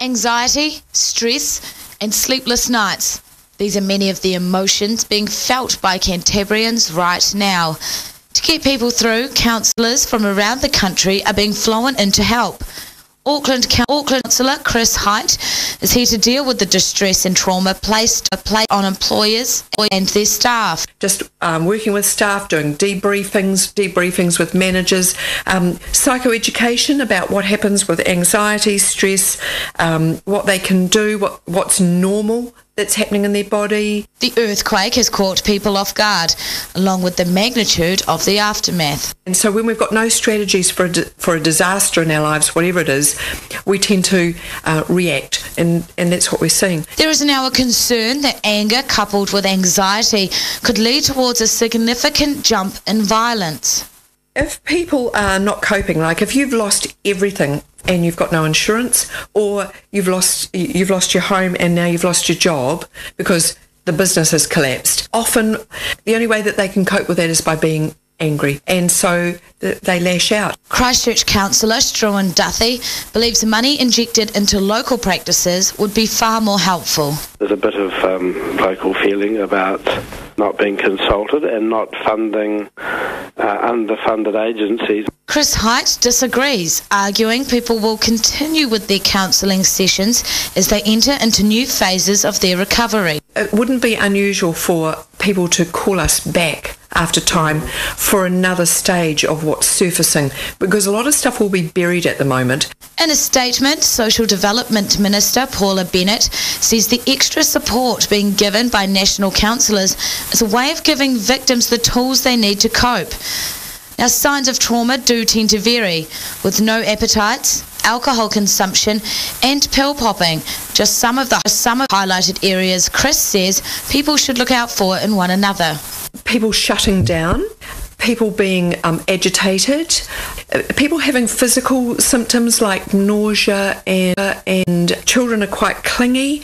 Anxiety, stress, and sleepless nights. These are many of the emotions being felt by Canterburyans right now. To get people through, counsellors from around the country are being flown in to help. Auckland councillor Chris Height is here to deal with the distress and trauma placed on employers and their staff. Just working with staff, doing debriefings with managers, psychoeducation about what happens with anxiety, stress, what they can do, what's normal that's happening in their body. The earthquake has caught people off guard, along with the magnitude of the aftermath. And so when we've got no strategies for a disaster in our lives, whatever it is, we tend to react, and that's what we're seeing. There is now a concern that anger coupled with anxiety could lead towards a significant jump in violence. If people are not coping, like if you've lost everything and you've got no insurance, or you've lost your home and now you've lost your job because the business has collapsed, often the only way that they can cope with that is by being angry, and so they lash out. Christchurch councillor Struan Duthie believes money injected into local practices would be far more helpful. There's a bit of local feeling about not being consulted and not funding underfunded agencies. Chris Height disagrees, arguing people will continue with their counselling sessions as they enter into new phases of their recovery. It wouldn't be unusual for people to call us back after time for another stage of what's surfacing, because a lot of stuff will be buried at the moment. In a statement, Social Development Minister Paula Bennett says the extra support being given by national counsellors is a way of giving victims the tools they need to cope. Now, signs of trauma do tend to vary, with no appetites, alcohol consumption and pill popping. Just some of highlighted areas Chris says people should look out for in one another. People shutting down, people being agitated, people having physical symptoms like nausea, and children are quite clingy.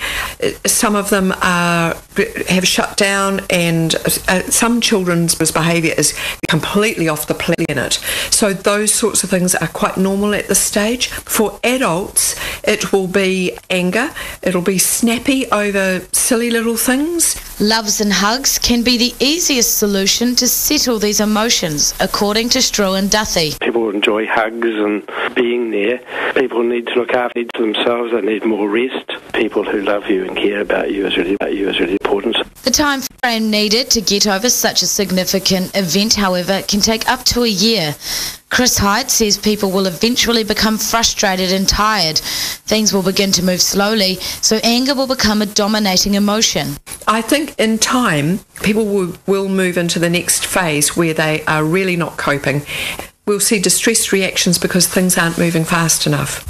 Some of them have shut down, and some children's behaviour is completely off the planet. So those sorts of things are quite normal at this stage. For adults, it will be anger, it'll be snappy over silly little things. Loves and hugs can be the easiest solution to settle these emotions, according to Struan Duthie. People enjoy hugs and being there. People need to look after themselves. They need more rest. People who love you and care about you is really important. The time frame needed to get over such a significant event, however, can take up to a year. Chris Height says people will eventually become frustrated and tired. Things will begin to move slowly, so anger will become a dominating emotion. I think in time, people will move into the next phase where they are really not coping. We'll see distressed reactions because things aren't moving fast enough.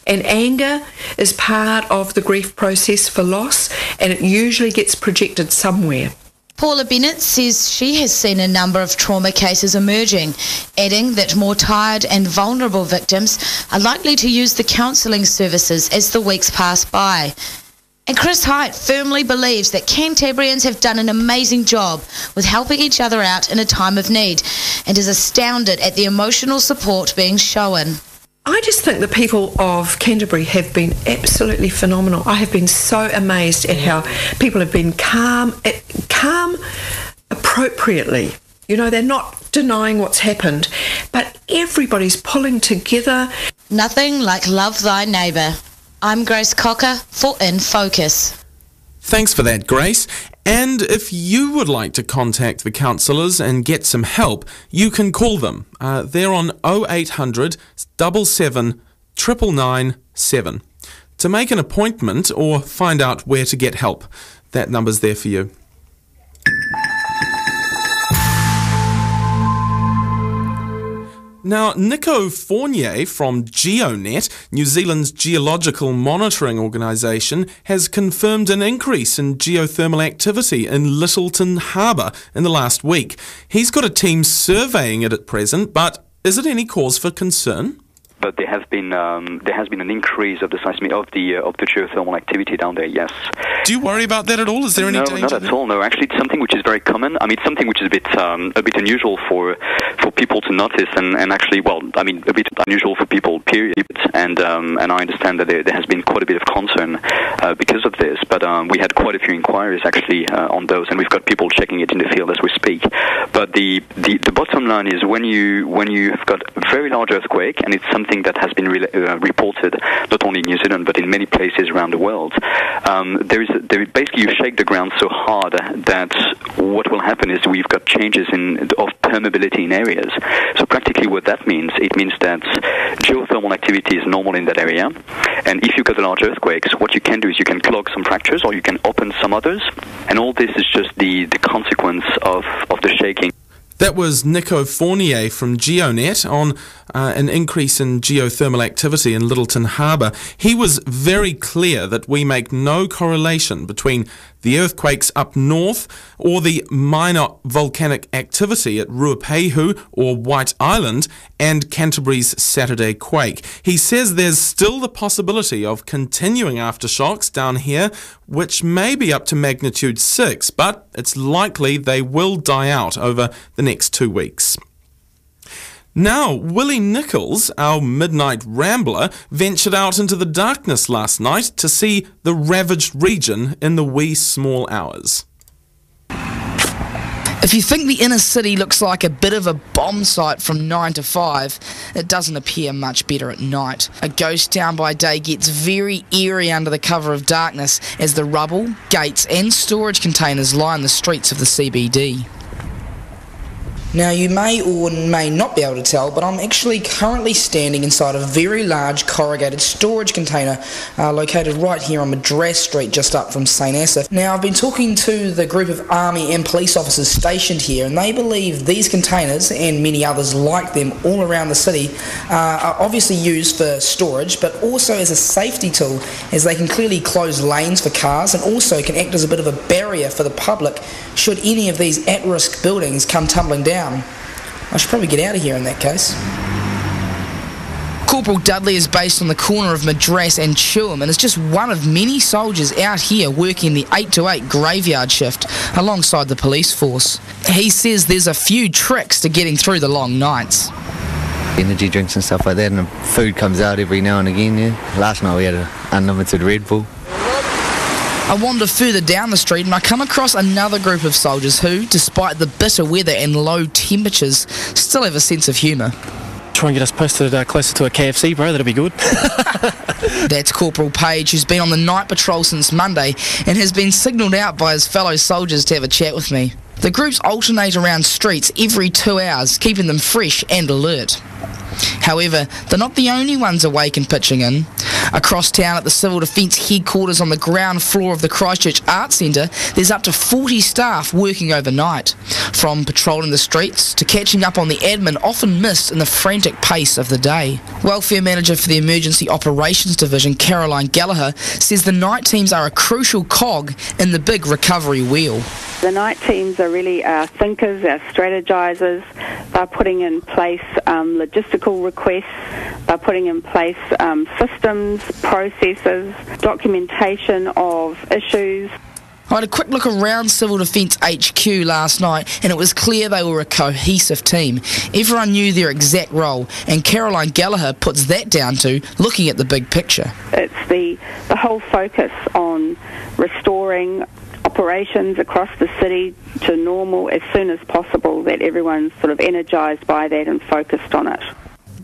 And anger is part of the grief process for loss, and it usually gets projected somewhere. Paula Bennett says she has seen a number of trauma cases emerging, adding that more tired and vulnerable victims are likely to use the counselling services as the weeks pass by. And Chris Height firmly believes that Canterburyans have done an amazing job with helping each other out in a time of need, and is astounded at the emotional support being shown. I just think the people of Canterbury have been absolutely phenomenal. I have been so amazed at how people have been calm appropriately. You know, they're not denying what's happened, but everybody's pulling together. Nothing like love thy neighbour. I'm Grace Cocker for In Focus. Thanks for that, Grace. And if you would like to contact the counsellors and get some help, you can call them. They're on 0800 77 999 to make an appointment or find out where to get help. That number's there for you. Now, Nico Fournier from GeoNet, New Zealand's geological monitoring organisation, has confirmed an increase in geothermal activity in Lyttelton Harbour in the last week. He's got a team surveying it at present, but is it any cause for concern? But there has been an increase of the seismic of the geothermal activity down there. Yes. Do you worry about that at all? Is there any danger? No, not at all. No, actually, it's something which is very common. I mean, it's something which is a bit unusual for people to notice, and actually, well, I mean, a bit unusual for people, period. And I understand that there has been quite a bit of concern because of this, but we had quite a few inquiries actually on those, and we've got people checking it in the field as we speak. But the bottom line is when you've got a very large earthquake, and it's something that has been reported not only in New Zealand but in many places around the world, basically you shake the ground so hard that what will happen is we've got changes of permeability in areas. So practically what that means, it means that geothermal activity is normal in that area, and if you've got large earthquakes, what you can do is you can clog some fractures or you can open some others, and all this is just the consequence of the shaking. That was Nico Fournier from GeoNet on an increase in geothermal activity in Littleton Harbour. He was very clear that we make no correlation between the earthquakes up north or the minor volcanic activity at Ruapehu or White Island and Canterbury's Saturday quake. He says there's still the possibility of continuing aftershocks down here, which may be up to magnitude 6, but it's likely they will die out over the next 2 weeks. Now, Willie Nichols, our midnight rambler, ventured out into the darkness last night to see the ravaged region in the wee small hours. If you think the inner city looks like a bit of a bomb site from 9 to 5, it doesn't appear much better at night. A ghost town by day gets very eerie under the cover of darkness as the rubble, gates and storage containers line the streets of the CBD. Now, you may or may not be able to tell, but I'm actually currently standing inside a very large corrugated storage container located right here on Madras Street, just up from St Asaph. Now, I've been talking to the group of army and police officers stationed here, and they believe these containers, and many others like them all around the city, are obviously used for storage, but also as a safety tool, as they can clearly close lanes for cars and also can act as a bit of a barrier for the public should any of these at-risk buildings come tumbling down. I should probably get out of here in that case. Corporal Dudley is based on the corner of Madras and Chewham and is just one of many soldiers out here working the 8 to 8 graveyard shift alongside the police force. He says there's a few tricks to getting through the long nights. Energy drinks and stuff like that, and food comes out every now and again, yeah. Last night we had an unlimited Red Bull. I wander further down the street and I come across another group of soldiers who, despite the bitter weather and low temperatures, still have a sense of humour. Try and get us posted closer to a KFC, bro, that'll be good. That's Corporal Page, who's been on the night patrol since Monday and has been signalled out by his fellow soldiers to have a chat with me. The groups alternate around streets every 2 hours, keeping them fresh and alert. However, they're not the only ones awake and pitching in. Across town at the Civil Defence headquarters on the ground floor of the Christchurch Arts Centre, there's up to 40 staff working overnight. From patrolling the streets to catching up on the admin often missed in the frantic pace of the day. Welfare Manager for the Emergency Operations Division, Caroline Gallagher, says the night teams are a crucial cog in the big recovery wheel. The night teams are really our thinkers, our strategisers. They're putting in place logistical requests. They're putting in place systems, processes, documentation of issues. I had a quick look around Civil Defence HQ last night and it was clear they were a cohesive team. Everyone knew their exact role, and Caroline Gallagher puts that down to looking at the big picture. It's the whole focus on restoring operations across the city to normal as soon as possible, that everyone's sort of energised by that and focused on it.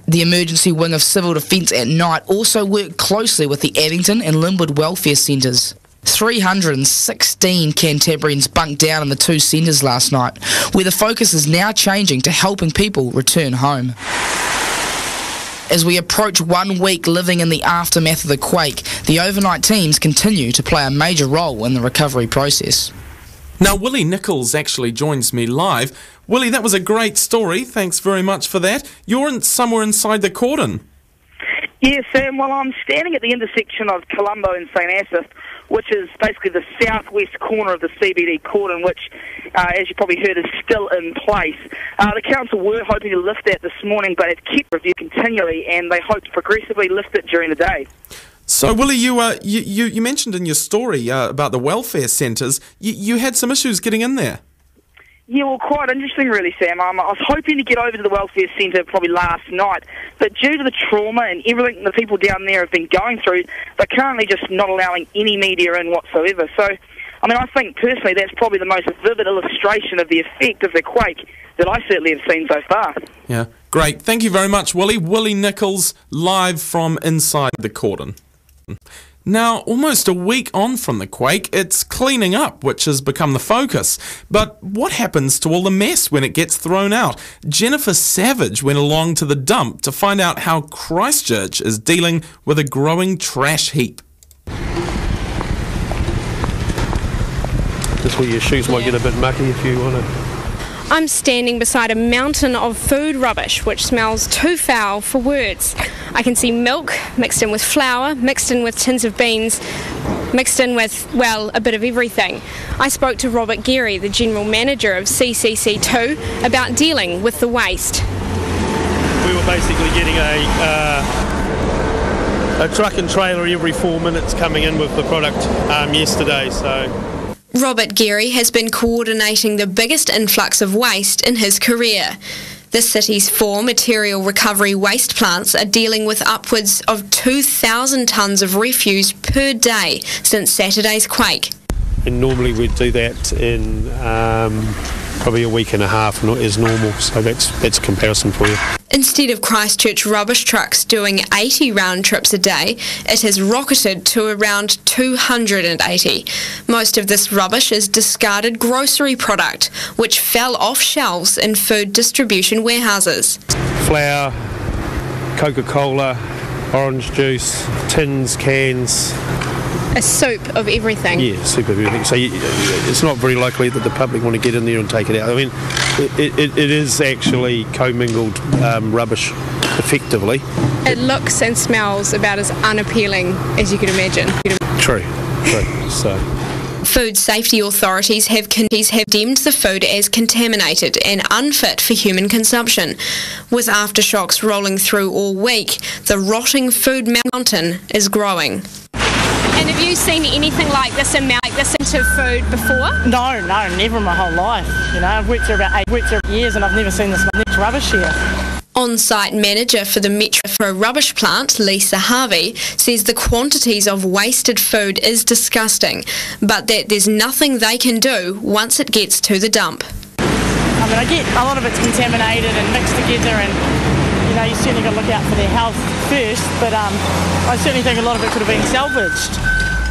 The emergency wing of Civil Defence at night also worked closely with the Addington and Linwood welfare centres. 316 Cantabrians bunked down in the two centres last night, where the focus is now changing to helping people return home. As we approach 1 week living in the aftermath of the quake, the overnight teams continue to play a major role in the recovery process. Now, Willie Nichols actually joins me live. Willie, that was a great story. Thanks very much for that. You're somewhere inside the cordon. Yes, Sam. Well, I'm standing at the intersection of Colombo and St Asaph, which is basically the southwest corner of the CBD cordon, which, as you probably heard, is still in place. The council were hoping to lift that this morning, but have kept review continually, and they hope to progressively lift it during the day. So, Willie, you mentioned in your story about the welfare centres, you had some issues getting in there. Yeah, well, quite interesting, really, Sam. I was hoping to get over to the welfare centre probably last night, but due to the trauma and everything the people down there have been going through, they're currently just not allowing any media in whatsoever. So, I mean, I think personally that's probably the most vivid illustration of the effect of the quake that I certainly have seen so far. Yeah, great. Thank you very much, Willie. Willie Nichols, live from inside the cordon. Now, almost a week on from the quake, it's cleaning up, which has become the focus. But what happens to all the mess when it gets thrown out? Jennifer Savage went along to the dump to find out how Christchurch is dealing with a growing trash heap. Just where your shoes might get a bit mucky if you want to. I'm standing beside a mountain of food rubbish which smells too foul for words. I can see milk mixed in with flour, mixed in with tins of beans, mixed in with, well, a bit of everything. I spoke to Robert Geary, the General Manager of CCC2, about dealing with the waste. We were basically getting a truck and trailer every 4 minutes coming in with the product yesterday, so... Robert Geary has been coordinating the biggest influx of waste in his career. The city's 4 material recovery waste plants are dealing with upwards of 2,000 tonnes of refuse per day since Saturday's quake. And normally we'd do that in probably a week and a half is normal, so that's a comparison for you. Instead of Christchurch rubbish trucks doing 80 round trips a day, it has rocketed to around 280. Most of this rubbish is discarded grocery product, which fell off shelves in food distribution warehouses. Flour, Coca-Cola, orange juice, tins, cans. A soup of everything. Yeah, soup of everything. So it's not very likely that the public want to get in there and take it out. I mean, it is actually commingled rubbish, effectively. It looks and smells about as unappealing as you could imagine. True. So. Food safety authorities have deemed the food as contaminated and unfit for human consumption. With aftershocks rolling through all week, the rotting food mountain is growing. And have you seen anything like this into food before? No, never in my whole life. You know, I've worked there about 8 years and I've never seen this much rubbish here. On-site manager for the Metro rubbish plant, Lisa Harvey, says the quantities of wasted food is disgusting, but that there's nothing they can do once it gets to the dump. I mean, I get a lot of it's contaminated and mixed together, and you know, you certainly got to look out for their health first, but I certainly think a lot of it could have been salvaged.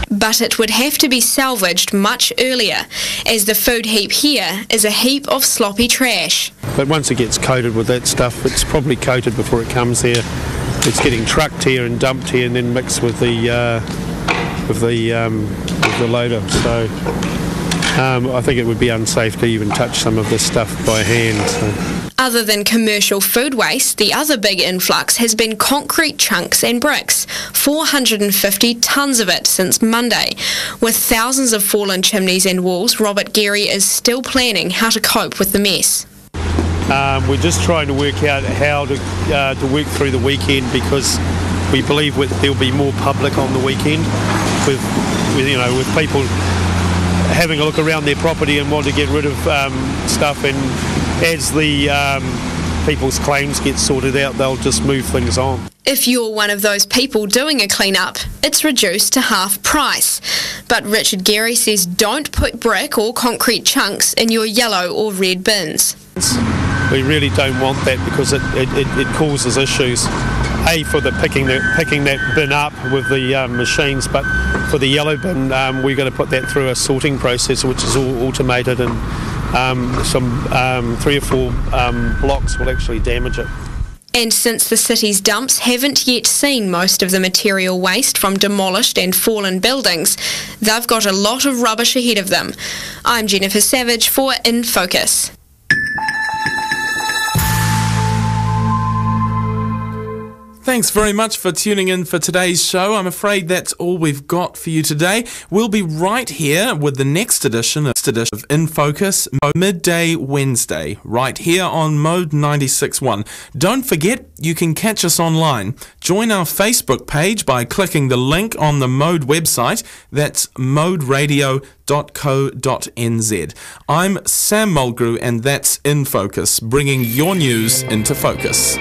But it would have to be salvaged much earlier, as the food heap here is a heap of sloppy trash. But once it gets coated with that stuff, it's probably coated before it comes here. It's getting trucked here and dumped here and then mixed with the loader. So I think it would be unsafe to even touch some of this stuff by hand. So. Other than commercial food waste, the other big influx has been concrete chunks and bricks, 450 tonnes of it since Monday. With thousands of fallen chimneys and walls, Robert Geary is still planning how to cope with the mess. We're just trying to work out how to work through the weekend, because we believe there'll be more public on the weekend with people having a look around their property and want to get rid of stuff, and as the people's claims get sorted out, they'll just move things on. If you're one of those people doing a clean-up, it's reduced to half price. But Richard Geary says don't put brick or concrete chunks in your yellow or red bins. We really don't want that, because it causes issues. A, for the picking that bin up with the machines, but for the yellow bin, we've got to put that through a sorting process, which is all automated, and some 3 or 4 blocks will actually damage it. And since the city's dumps haven't yet seen most of the material waste from demolished and fallen buildings, they've got a lot of rubbish ahead of them. I'm Jennifer Savage for In Focus. Thank Thanks very much for tuning in for today's show. I'm afraid that's all we've got for you today. We'll be right here with the next edition of In Focus, midday Wednesday, right here on Mode 96.1. Don't forget, you can catch us online. Join our Facebook page by clicking the link on the Mode website. That's moderadio.co.nz. I'm Sam Mulgrew, and that's In Focus, bringing your news into focus.